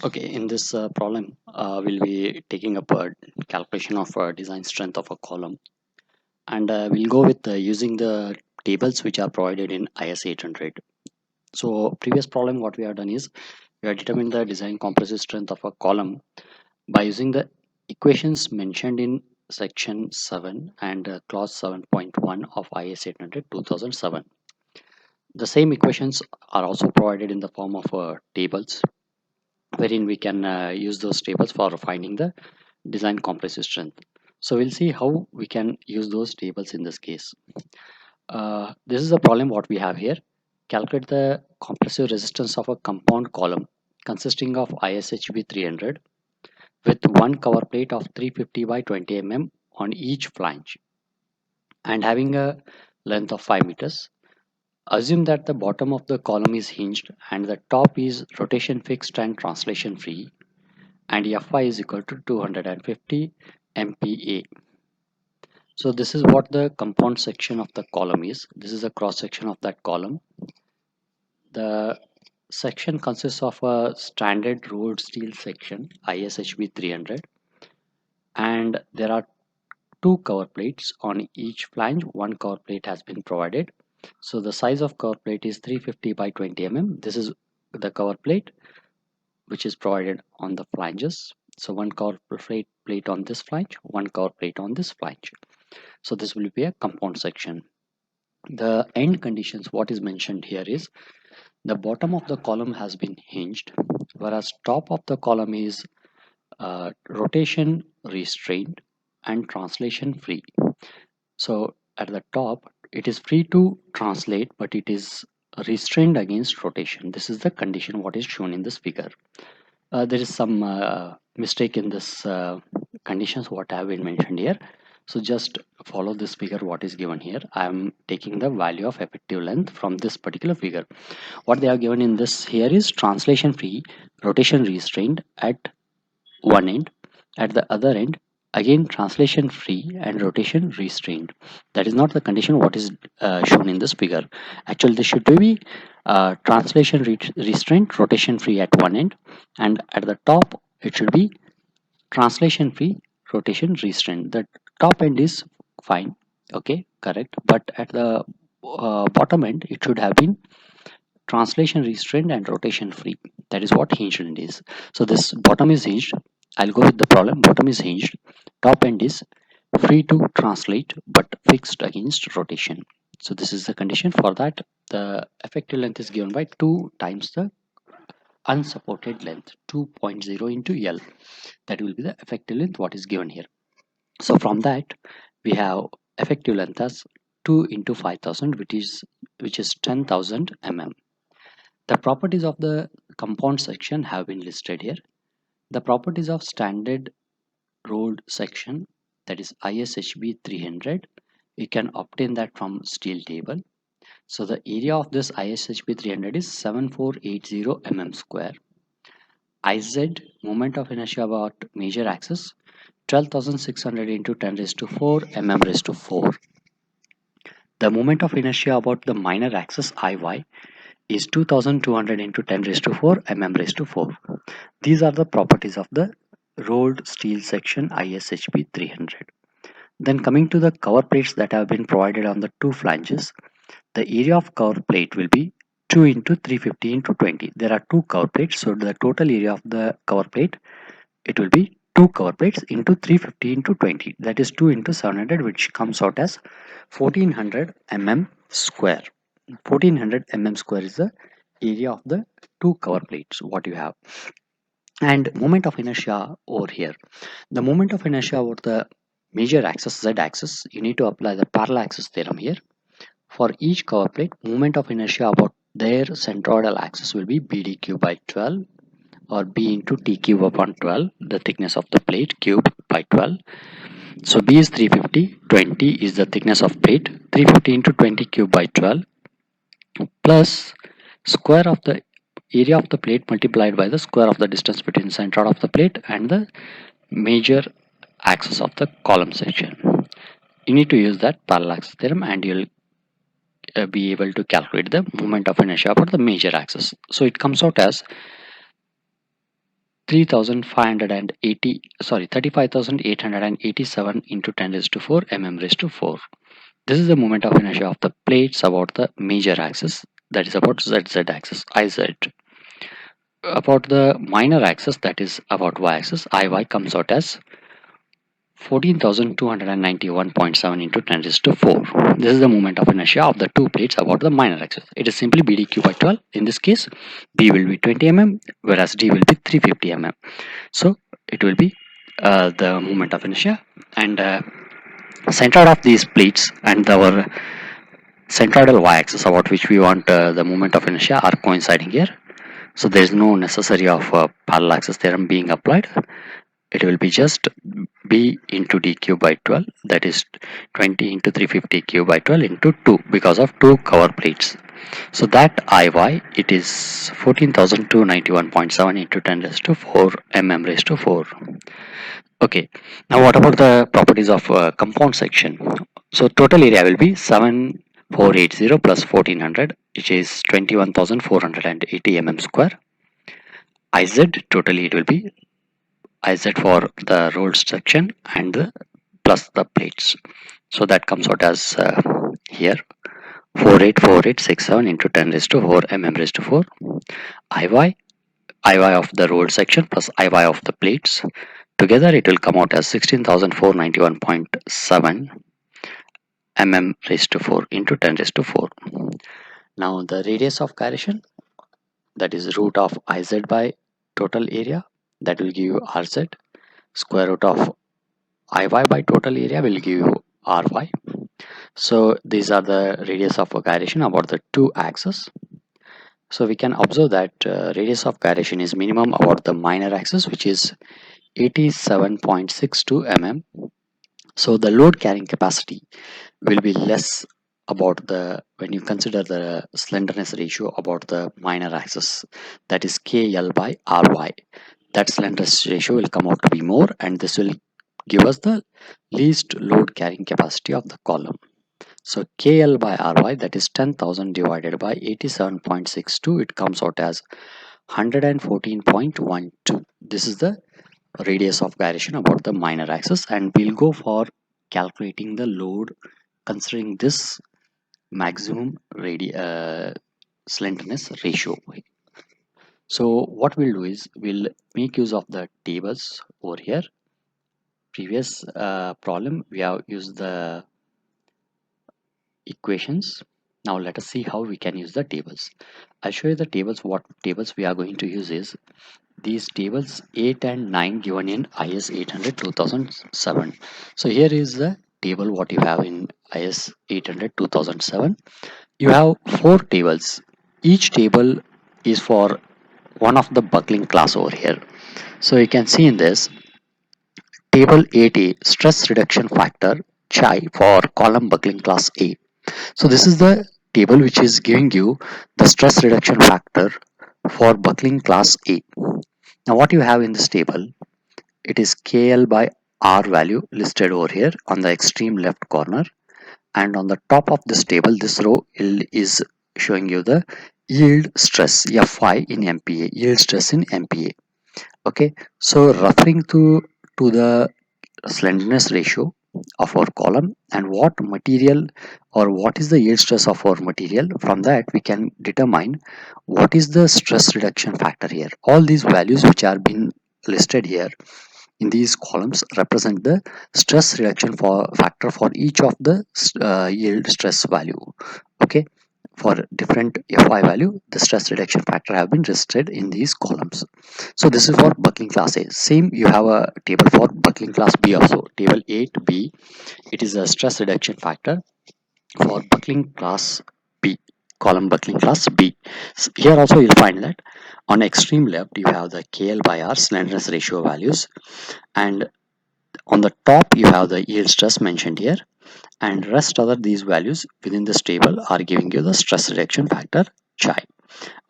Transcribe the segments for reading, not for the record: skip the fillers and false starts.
Okay, in this problem, we'll be taking up a calculation of design strength of a column, and we'll go with using the tables which are provided in IS 800. So, previous problem, what we have done is we have determined the design compressive strength of a column by using the equations mentioned in section 7 and clause 7.1 of IS 800 2007. The same equations are also provided in the form of tables, wherein we can use those tables for finding the design compressive strength. So we'll see how we can use those tables in this case. This is the problem what we have here. Calculate the compressive resistance of a compound column consisting of ISHB 300 with one cover plate of 350 by 20 mm on each flange and having a length of 5 meters. Assume that the bottom of the column is hinged and the top is rotation fixed and translation free, and Fy is equal to 250 MPa. So this is what the compound section of the column is. This is a cross section of that column. The section consists of a standard rolled steel section ISHB 300, and there are two cover plates on each flange. One cover plate has been provided. So the size of cover plate is 350 by 20 mm. This is the cover plate which is provided on the flanges. So one cover plate on this flange, one cover plate on this flange. So this will be a compound section. The end conditions, what is mentioned here is the bottom of the column has been hinged, whereas top of the column is rotation restrained and translation free. So at the top, it is free to translate, but it is restrained against rotation. This is the condition what is shown in this figure. There is some mistake in this conditions what have been mentioned here. So just follow this figure what is given here. I am taking the value of effective length from this particular figure. What they have given in this here is translation free, rotation restrained at one end. At the other end, again translation free and rotation restrained. That is not the condition what is shown in this figure. Actually, this should be translation restrained, rotation free at one end, and at the top it should be translation free, rotation restrained. The top end is fine, okay, correct, but at the bottom end it should have been translation restrained and rotation free. That is what hinged end is. So this bottom is hinged. I'll go with the problem. Bottom is hinged, top end is free to translate but fixed against rotation. So this is the condition. For that, the effective length is given by 2 times the unsupported length, 2.0 into L. That will be the effective length what is given here. So from that we have effective length as 2 into 5000, which is 10,000 mm. The properties of the compound section have been listed here. The properties of standard rolled section, that is ISHB 300, you can obtain that from steel table. So the area of this ISHB 300 is 7480 mm square. IZ, moment of inertia about major axis, 12,600 into 10 raised to 4 mm raised to 4. The moment of inertia about the minor axis IY is 2200 into 10 raised to 4 mm raised to 4. These are the properties of the rolled steel section ISHB 300. Then coming to the cover plates that have been provided on the two flanges, the area of cover plate will be 2 into 350 into 20. There are two cover plates, so the total area of the cover plate, it will be two cover plates into 350 into 20. That is 2 into 700, which comes out as 1400 mm square. 1400 mm square is the area of the two cover plates what you have. And moment of inertia over here, the moment of inertia over the major axis Z axis, you need to apply the parallel axis theorem here. For each cover plate, moment of inertia about their centroidal axis will be BDQ by 12, or B into T cube upon 12, the thickness of the plate, cube by 12. So B is 350, 20 is the thickness of plate, 350 into 20 cube by 12 plus square of the area of the plate multiplied by the square of the distance between center of the plate and the major axis of the column section. You need to use that parallel axis theorem and you'll be able to calculate the moment of inertia about the major axis. So it comes out as 35,887 into 10 raised to 4 mm raised to 4. This is the moment of inertia of the plates about the major axis, that is about ZZ axis, IZ. About the minor axis, that is about Y axis, IY comes out as 14,291.7 into 10 raised to 4. This is the moment of inertia of the two plates about the minor axis. It is simply BDQ by 12. In this case, B will be 20 mm, whereas D will be 350 mm. So it will be the moment of inertia, and center of these plates and our centroidal y-axis about which we want the moment of inertia are coinciding here. So there is no necessary of parallel axis theorem being applied. It will be just B into d cube by 12, that is 20 into 350 cube by 12 into 2 because of two cover plates. So that IY, it is 14,291.7 into 10 raised to 4 mm raised to 4. Okay, now what about the properties of compound section? So total area will be 7480 plus 1400, which is 21,480 mm square. IZ, totally it will be IZ for the rolled section and plus the plates. So that comes out as here 484867 into 10 raised to 4 mm raised to 4. IY of the rolled section plus IY of the plates. Together it will come out as 16,491.7 mm raised to 4 into 10 raised to 4. Now the radius of gyration, that is root of Iz by total area, that will give you Rz. Square root of Iy by total area will give you Ry. So these are the radius of gyration about the two axes. So we can observe that radius of gyration is minimum about the minor axis, which is 87.62 mm. So the load carrying capacity will be less about the when you consider the slenderness ratio about the minor axis, that is KL by Ry. That slenderness ratio will come out to be more, and this will give us the least load carrying capacity of the column. So KL by Ry, that is 10,000 divided by 87.62, it comes out as 114.12. This is the radius of gyration about the minor axis, and we'll go for calculating the load considering this maximum slenderness ratio. So what we'll do is we'll make use of the tables over here. Previous problem we have used the equations. Now let us see how we can use the tables. I'll show you the tables. What tables we are going to use is these tables 8 and 9 given in IS 800 2007. So here is the table what you have in IS 800 2007. You have 4 tables. Each table is for one of the buckling class over here. So you can see in this table 8A, stress reduction factor chi for column buckling class A. So this is the table which is giving you the stress reduction factor for buckling class A. Now what you have in this table, it is KL by R value listed over here on the extreme left corner, and on the top of this table, this row is showing you the yield stress Fi in MPa, yield stress in MPa. Okay, so referring to the slenderness ratio of our column and what material or what is the yield stress of our material, from that we can determine what is the stress reduction factor here. All these values which are being listed here in these columns represent the stress reduction for factor for each of the yield stress value. Okay, for different Fi value, the stress reduction factor have been listed in these columns. So this is for buckling class A. Same, you have a table for buckling class B also. Table 8B, it is a stress reduction factor for buckling class B, column buckling class B. So here also you'll find that on extreme left you have the KL by R slenderness ratio values, and on the top you have the yield stress mentioned here, and rest other these values within this table are giving you the stress reduction factor chi.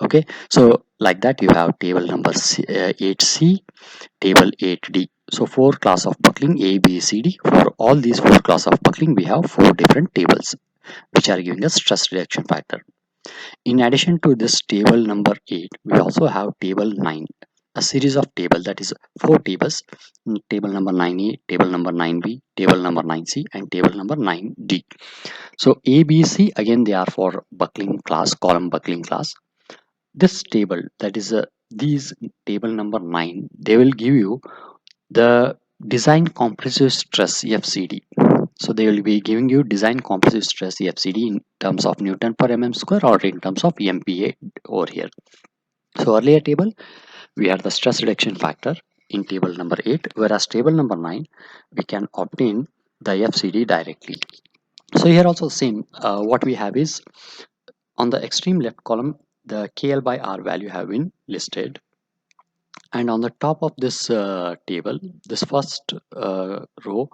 Okay, so like that you have table number 8C, table 8D. So 4 class of buckling A, B, C, D. For all these 4 class of buckling we have 4 different tables which are giving us stress reduction factor. In addition to this table number 8, we also have table 9. a series of table, that is four tables: table number 9a, table number 9b, table number 9c, and table number 9d. So a, b, c, again they are for buckling class, column buckling class. This table, that is these table number 9, they will give you the design compressive stress FCD. So they will be giving you design compressive stress FCD in terms of Newton per mm square or in terms of MPa over here. So earlier table we had the stress reduction factor in table number 8, whereas table number 9 we can obtain the FCD directly. So here also same, what we have is on the extreme left column the KL by R value have been listed, and on the top of this table, this first row,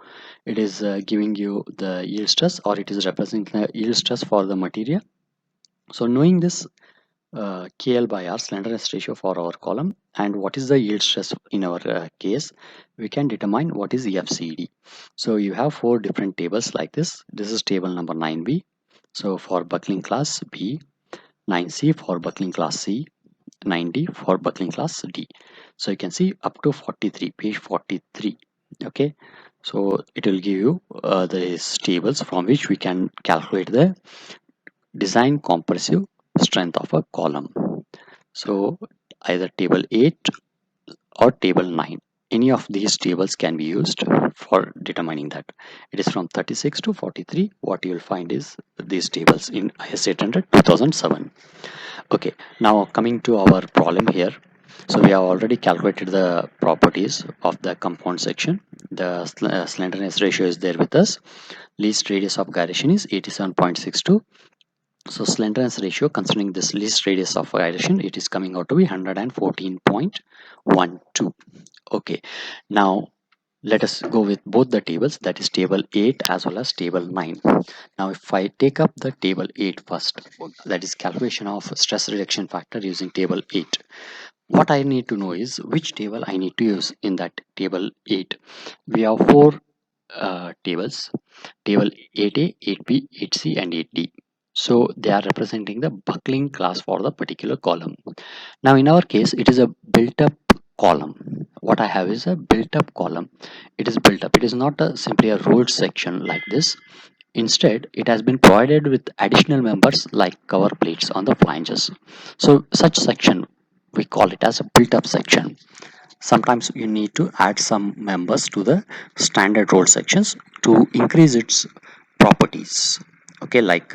it is giving you the yield stress, or it is representing the yield stress for the material. So knowing this KL by R, slenderness ratio for our column, and what is the yield stress in our case, we can determine what is FCD. So you have four different tables like this. This is table number 9B. So for buckling class B, 9C for buckling class C, 9D for buckling class D. So you can see up to 43, page 43. Okay, so it will give you these tables from which we can calculate the design compressive strength of a column. So either table 8 or table 9, any of these tables can be used for determining that. It is from 36 to 43. What you will find is these tables in IS 800 2007. Okay, now coming to our problem here. So we have already calculated the properties of the compound section. The slenderness ratio is there with us. Least radius of gyration is 87.62. So slenderness ratio, considering this least radius of gyration, it is coming out to be 114.12. Okay, now let us go with both the tables, that is table 8 as well as table 9. Now if I take up the table 8 first, that is calculation of stress reduction factor using table 8, what I need to know is which table I need to use in that table 8. We have four tables, table 8a, 8b, 8c, and 8d. So they are representing the buckling class for the particular column. Now in our case, it is a built up column. What I have is a built up column. It is built up. It is not simply a rolled section like this. Instead, it has been provided with additional members like cover plates on the flanges. So such section, we call it as a built up section. Sometimes you need to add some members to the standard roll sections to increase its properties. Okay, like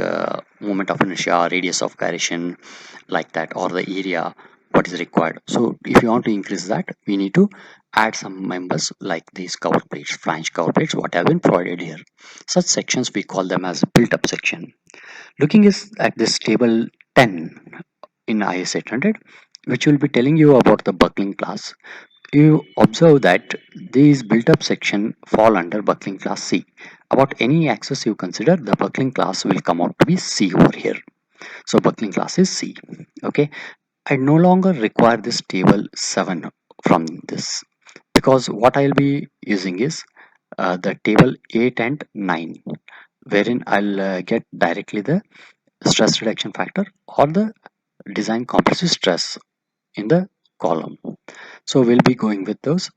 moment of inertia, radius of gyration, like that, or the area what is required. So if you want to increase that, we need to add some members like these cover plates, flange cover plates, what have been provided here. Such sections we call them as built up section. Looking is at this table 10 in IS 800, which will be telling you about the buckling class. You observe that these built-up section fall under buckling class C. About any axis you consider, the buckling class will come out to be C over here. So buckling class is C. Okay, I no longer require this table 7 from this, because what I'll be using is the table 8 and 9, wherein I'll get directly the stress reduction factor or the design compressive stress in the column. So we'll be going with those.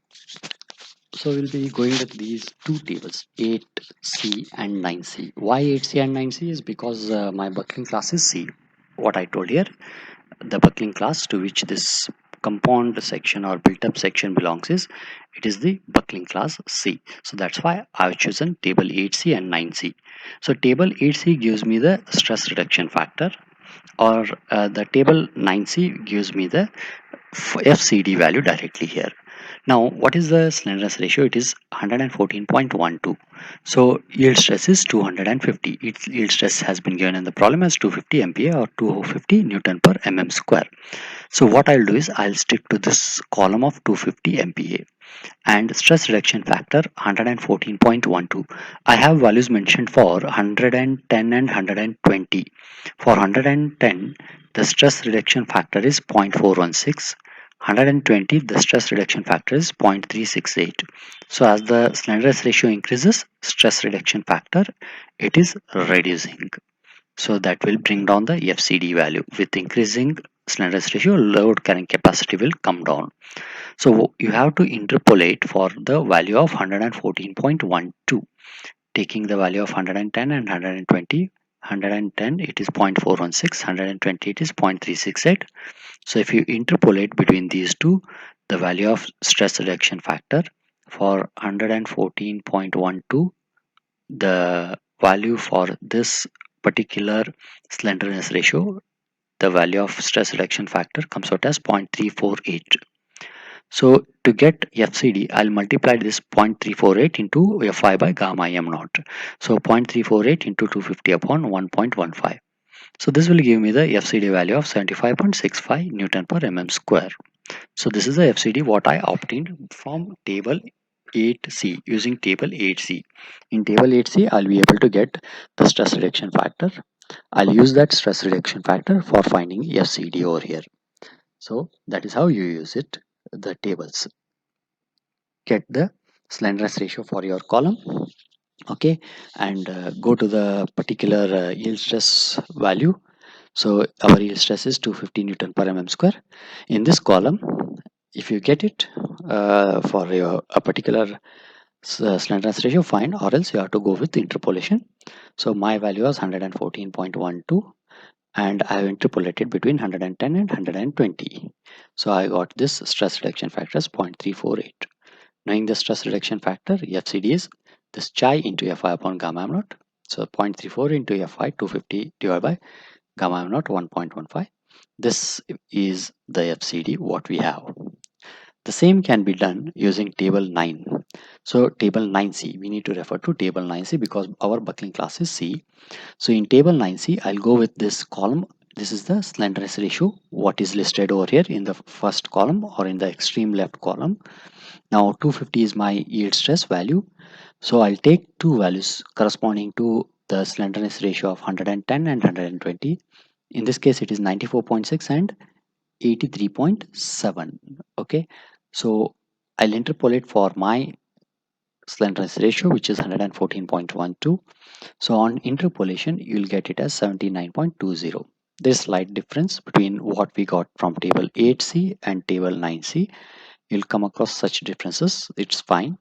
So we'll be going with these two tables, 8C and 9C. Why 8C and 9C is because my buckling class is C. What I told here, the buckling class to which this compound section or built up section belongs is, it is the buckling class C. So that's why I've chosen table 8C and 9C. So table 8C gives me the stress reduction factor, or the table 9C gives me the FCD value directly here. Now, what is the slenderness ratio? It is 114.12. So yield stress is 250. Its yield stress has been given in the problem as 250 MPa or 250 Newton per mm square. So what I'll do is I'll stick to this column of 250 MPa, and stress reduction factor 114.12. I have values mentioned for 110 and 120. For 110, the stress reduction factor is 0.416. 120, the stress reduction factor is 0.368. So as the slenderness ratio increases, stress reduction factor, it is reducing. So that will bring down the FCD value. With increasing slenderness ratio, load carrying capacity will come down. So you have to interpolate for the value of 114.12, taking the value of 110 and 120. 110 it is 0.416, 120 it is 0.368. So if you interpolate between these two, the value of stress reduction factor for 114.12, the value for this particular slenderness ratio, the value of stress reduction factor comes out as 0.348. So to get FCD, I'll multiply this 0.348 into Fi by gamma m naught. So 0.348 into 250 upon 1.15. So this will give me the FCD value of 75.65 Newton per mm square. So this is the FCD what I obtained from table 8C, using table 8C. In table 8C, I'll be able to get the stress reduction factor. I'll use that stress reduction factor for finding FCD over here. So that is how you use it, the tables. Get the slenderness ratio for your column, okay, and go to the particular yield stress value. So our yield stress is 250 Newton per mm square. In this column, if you get it for a particular slenderness ratio, fine, or else you have to go with interpolation. So my value was 114.12 and I have interpolated between 110 and 120. So I got this stress reduction factor as 0.348. Knowing the stress reduction factor, FCD is this chi into Fi upon gamma m naught. So 0.34 into Fi 250 divided by gamma m naught 1.15. This is the FCD what we have. The same can be done using table 9. So table 9C, we need to refer to table 9C because our buckling class is C. So in table 9C, I'll go with this column. This is the slenderness ratio, what is listed over here in the first column or in the extreme left column. Now 250 is my yield stress value. So I'll take two values corresponding to the slenderness ratio of 110 and 120. In this case, it is 94.6 and 83.7. Okay, so I'll interpolate for my slenderness ratio, which is 114.12. So on interpolation, you'll get it as 79.20. There's slight difference between what we got from table 8C and table 9C. You'll come across such differences. It's fine.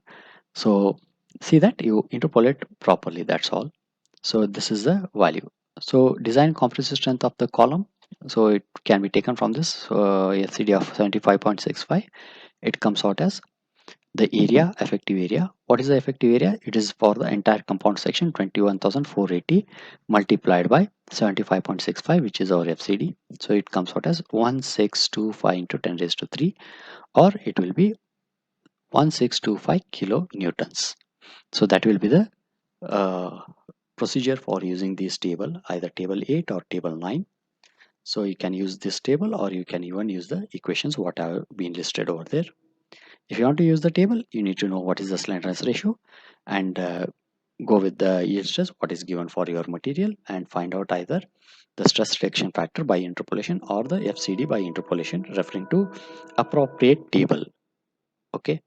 So see that you interpolate properly. That's all. So this is the value. So design compressive strength of the column. So it can be taken from this FCD of 75.65. It comes out as the area, effective area. What is the effective area? It is for the entire compound section 21,480 multiplied by 75.65, which is our FCD. So it comes out as 1625 into 10 raised to 3, or it will be 1625 kilonewtons. So that will be the uh, procedure for using this table, either table 8 or table 9. So you can use this table or you can even use the equations what have been listed over there. If you want to use the table, you need to know what is the slenderness ratio and go with the yield stress what is given for your material and find out either the stress reduction factor by interpolation or the FCD by interpolation referring to appropriate table. Okay.